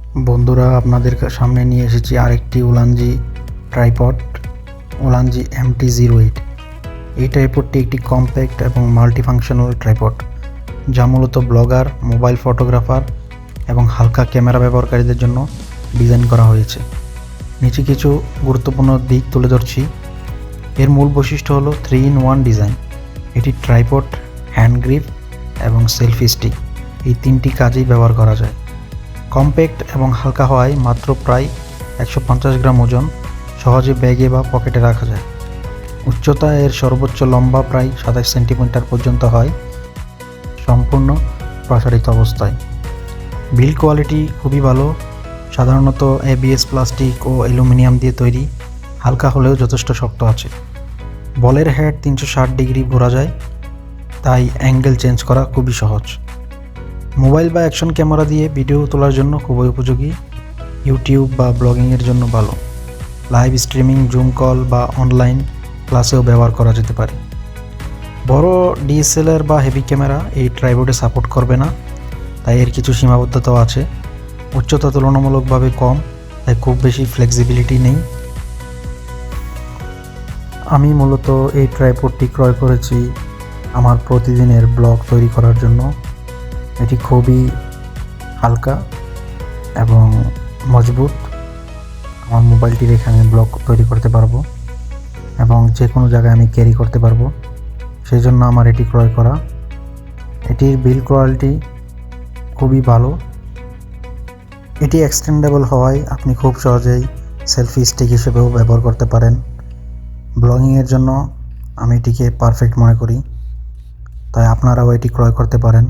বন্ধুরা, আপনাদের সামনে নিয়ে এসেছি আরেকটি উলানজি ট্রাইপড, উলানজি MT-08। এই ট্রাইপডটি একটি কম্প্যাক্ট এবং মাল্টিফাংশনাল ট্রাইপড, যা মূলত ব্লগার, মোবাইল ফটোগ্রাফার এবং হালকা ক্যামেরা ব্যবহারকারীদের জন্য ডিজাইন করা হয়েছে। নিচে কিছু গুরুত্বপূর্ণ দিক তুলে ধরছি। এর মূল বৈশিষ্ট্য হলো 3-in-1 ডিজাইন। এটি ট্রাইপড, হ্যান্ড গ্রিপ এবং সেলফি স্টিক এই তিনটি কাজেই ব্যবহার করা যায়। কম্প্যাক্ট এবং হালকা হওয়ায় মাত্র প্রায় 150 গ্রাম ওজন, সহজে ব্যাগে বা পকেটে রাখা যায়। উচ্চতা এর সর্বোচ্চ লম্বা প্রায় 27 সেন্টিমিটার পর্যন্ত হয়, সম্পূর্ণ প্রসারিত অবস্থায়। বিল্ড কোয়ালিটি খুবই ভালো, সাধারণত ABS প্লাস্টিক ও অ্যালুমিনিয়াম দিয়ে তৈরি, হালকা হলেও যথেষ্ট শক্ত আছে। বলের হেড 360 ডিগ্রি ঘোরা যায়, তাই অ্যাঙ্গেল চেঞ্জ করা খুবই সহজ। মোবাইল বা অ্যাকশন ক্যামেরা দিয়ে ভিডিও তোলার জন্য খুবই উপযোগী। ইউটিউব বা ব্লগিংয়ের জন্য ভালো। লাইভ স্ট্রিমিং, জুম কল বা অনলাইন ক্লাসেও ব্যবহার করা যেতে পারে। বড় DSLR বা হেভি ক্যামেরা এই ট্রাইপডে সাপোর্ট করবে না, তাই এর কিছু সীমাবদ্ধতাও আছে। উচ্চতা তুলনামূলকভাবে কম, তাই খুব বেশি ফ্লেক্সিবিলিটি নেই। আমি মূলত এই ট্রাইপডটি ক্রয় করেছি আমার প্রতিদিনের ব্লগ তৈরি করার জন্য। এটি খুবই হালকা এবং মজবুত। আমার মোবাইলটি রেখে আমি ব্লগ তৈরি করতে পারবো এবং যে কোনো জায়গায় আমি ক্যারি করতে পারবো, সেই জন্য আমার এটি ক্রয় করা। এটির বিল্ড কোয়ালিটি খুবই ভালো। এটি এক্সটেন্ডেবল হওয়ায় আপনি খুব সহজেই সেলফি স্টিক হিসেবেও ব্যবহার করতে পারেন। ব্লগিংয়ের জন্য আমি এটিকে পারফেক্ট মনে করি, তাই আপনারাও এটি ক্রয় করতে পারেন।